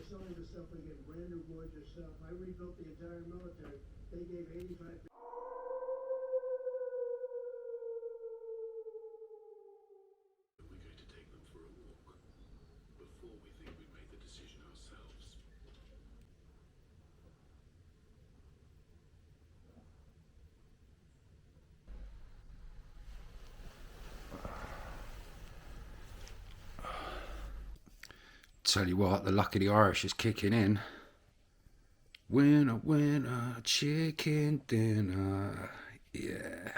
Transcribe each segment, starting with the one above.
selling the stuff, they get brand new gorgeous stuff. I rebuilt the entire military. They gave 85. We're going to take them for a walk before we think we made the decision ourselves. Tell you what, the luck of the Irish is kicking in. Winner, winner, chicken dinner. Yeah.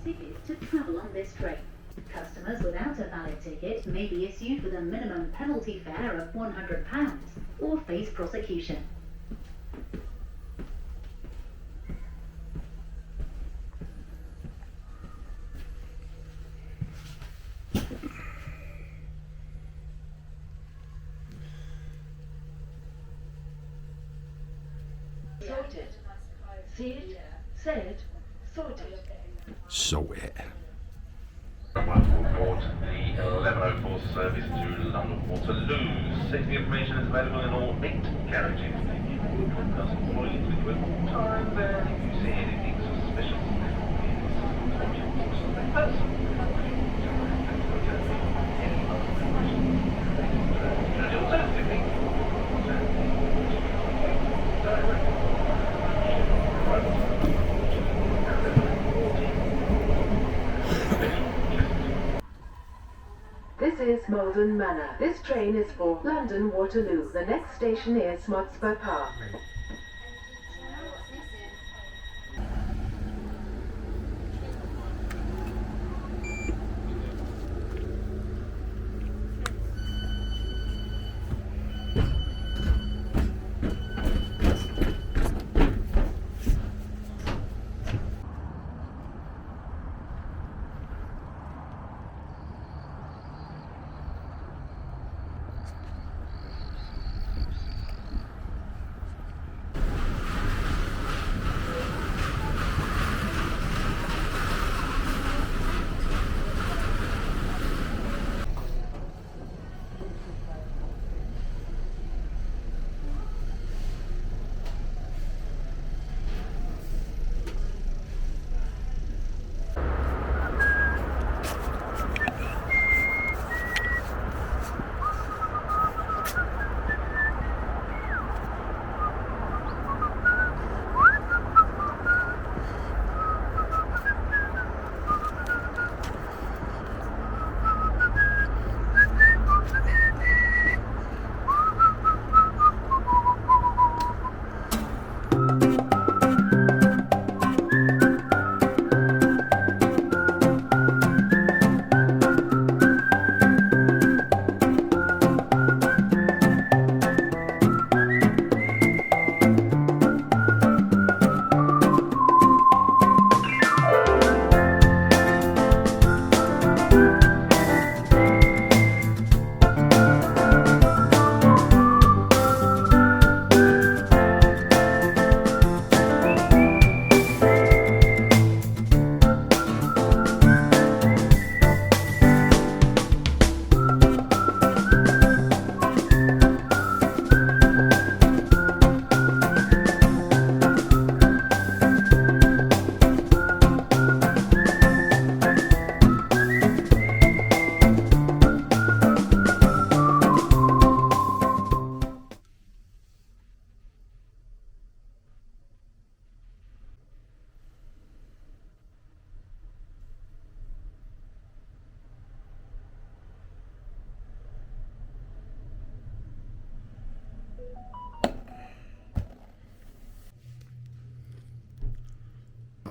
Ticket to travel on this train. Customers without a valid ticket may be issued with a minimum penalty fare of £100 or face prosecution. Sorted. See it, said, sorted. So it. One report, the 1104 service to London Waterloo. Safety information is available in all 8 carriages. Broadcast employees with you at all times, and if you see anything suspicious, please report it to the person. Alternatively, This is Malden Manor. This train is for London Waterloo. The next station is Smotspur Park.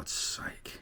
God's sake.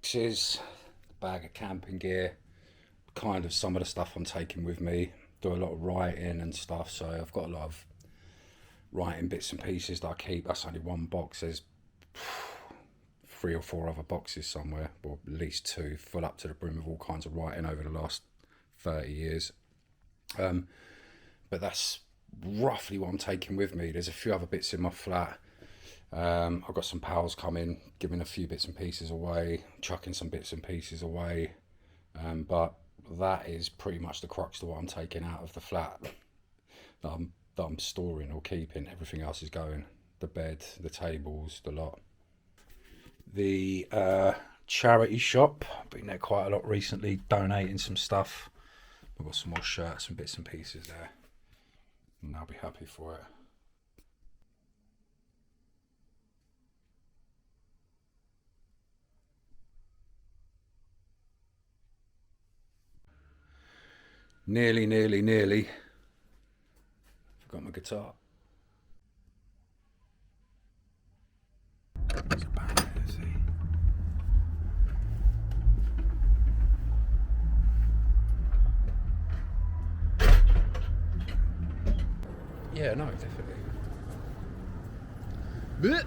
This is a bag of camping gear, kind of some of the stuff I'm taking with me. Do a lot of writing and stuff, so I've got a lot of writing bits and pieces that I keep. That's only one box. There's 3 or 4 other boxes somewhere, or at least 2, full up to the brim of all kinds of writing over the last 30 years. But that's roughly what I'm taking with me. There's a few other bits in my flat. I've got some pals coming, giving a few bits and pieces away, chucking some bits and pieces away, but that is pretty much the crux of what I'm taking out of the flat that I'm storing or keeping. Everything else is going. The bed, the tables, the lot. The charity shop, been there quite a lot recently, donating some stuff. I've got some more shirts and bits and pieces there, and I'll be happy for it. Nearly. Forgot my guitar. There's a band there, see? Yeah, no, definitely. That's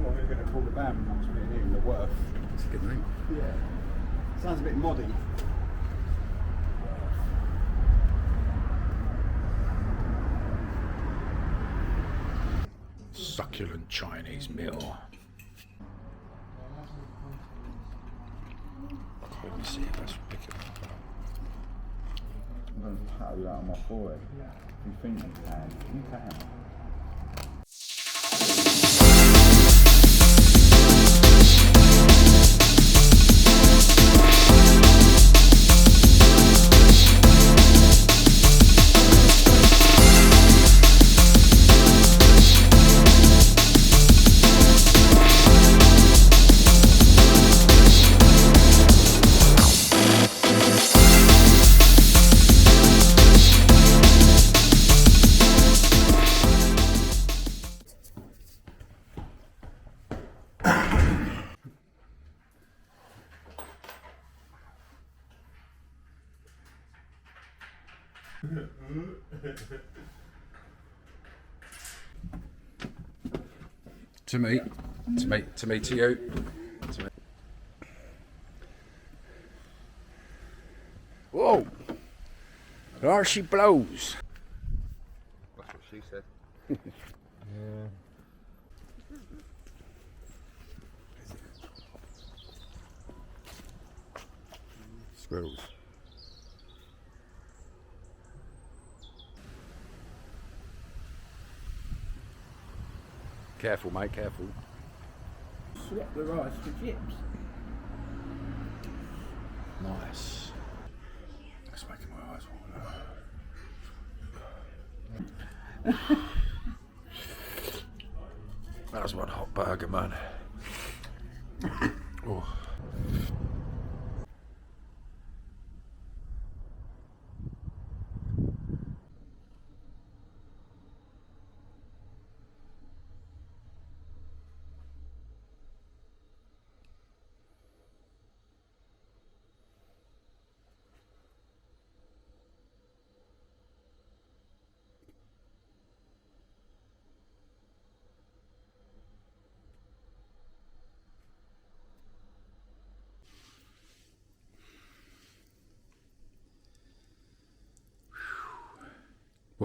what we're going to call the band once we're in the Worth. That's a good name. Yeah. Sounds a bit moddy. Succulent Chinese meal. Let me see if that's picking up. I'm going to pat you out on my forehead. If you think you can, you can. To me, to you. To me. Whoa! There she blows. That's what she said. Squirrels. Careful, mate, careful. Swap the rice for chips. Nice. That's making my eyes water. That was one hot burger, man. Oh.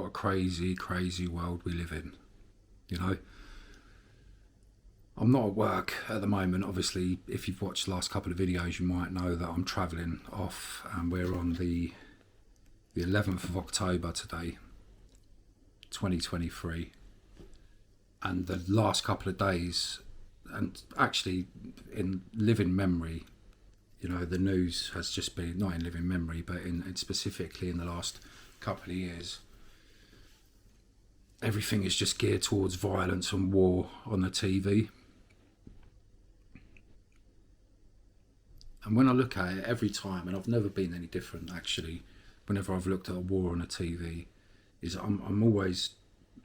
a crazy, crazy world we live in, you know. I'm not at work at the moment. Obviously, if you've watched the last couple of videos, you might know that I'm travelling off, and we're on the 11th of October today, 2023. And the last couple of days, and actually in living memory, you know, the news has just been, not in living memory, but in specifically in the last couple of years, everything is just geared towards violence and war on the TV. And when I look at it every time, and I've never been any different actually, whenever I've looked at a war on a TV, is I'm always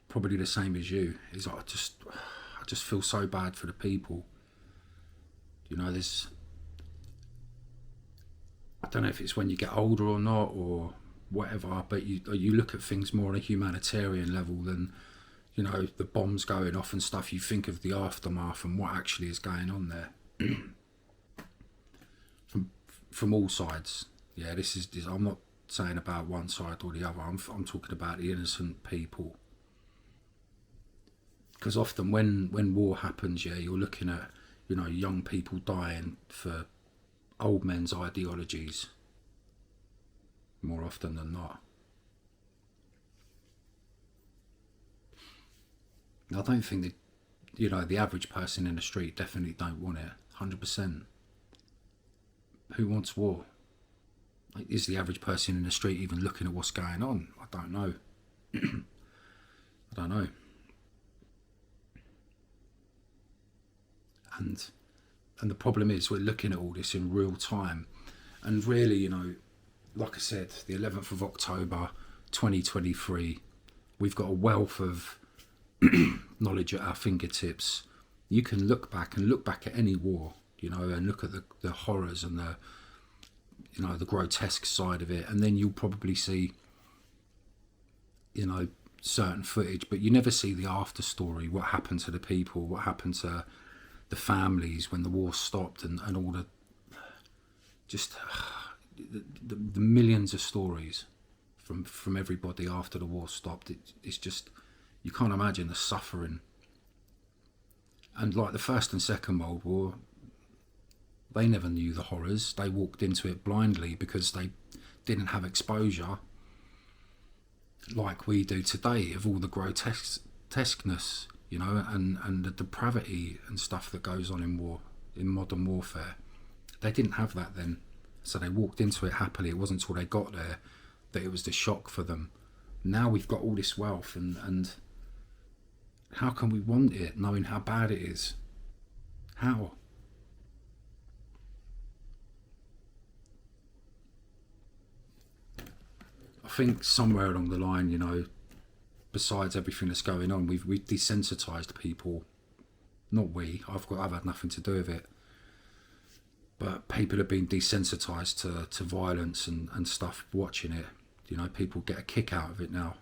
probably the same as you. Is I just feel so bad for the people. You know, I don't know if it's when you get older or not or whatever, but you look at things more on a humanitarian level than, you know, the bombs going off and stuff. You think of the aftermath and what actually is going on there. From all sides. Yeah, this is I'm not saying about one side or the other. I'm talking about the innocent people. Because often when war happens, yeah, you're looking at, you know, young people dying for old men's ideologies more often than not. I don't think that, you know, the average person in the street definitely don't want it, 100%. Who wants war? Like, is the average person in the street even looking at what's going on? I don't know. I don't know. And the problem is we're looking at all this in real time. And really, you know, like I said, the 11th of October 2023, we've got a wealth of knowledge at our fingertips. You can look back at any war, you know, and look at the horrors and the, you know, the grotesque side of it, and then you'll probably see, you know, certain footage, but you never see the after story, what happened to the people, what happened to the families when the war stopped, and all the just the millions of stories from everybody after the war stopped. It's just, you can't imagine the suffering. And like the First and Second World War, they never knew the horrors. They walked into it blindly because they didn't have exposure like we do today of all the grotesqueness, you know, and the depravity and stuff that goes on in war, in modern warfare. They didn't have that then, so they walked into it happily. It wasn't until they got there that it was the shock for them. Now we've got all this wealth, and how can we want it knowing how bad it is? How? I think somewhere along the line, you know, besides everything that's going on, we've desensitized people. Not we, I've had nothing to do with it, but people have been desensitized to violence and stuff watching it. You know, people get a kick out of it now.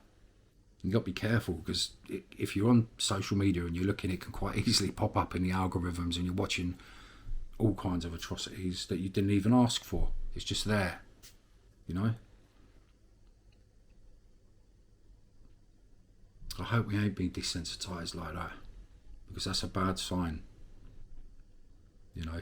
You've got to be careful, because if you're on social media and you're looking, it can quite easily pop up in the algorithms, and you're watching all kinds of atrocities that you didn't even ask for. It's just there, you know. I hope we ain't being desensitized like that, because that's a bad sign, you know.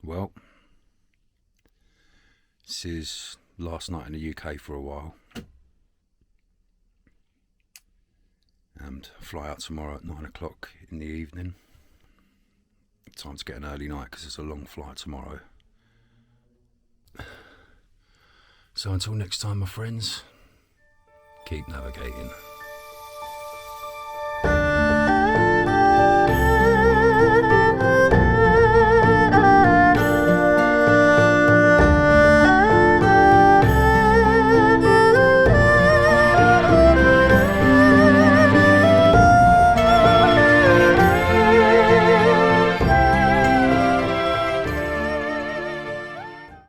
Well, this is last night in the UK for a while. And fly out tomorrow at 9 o'clock in the evening. Time to get an early night because it's a long flight tomorrow. So until next time, my friends, keep navigating.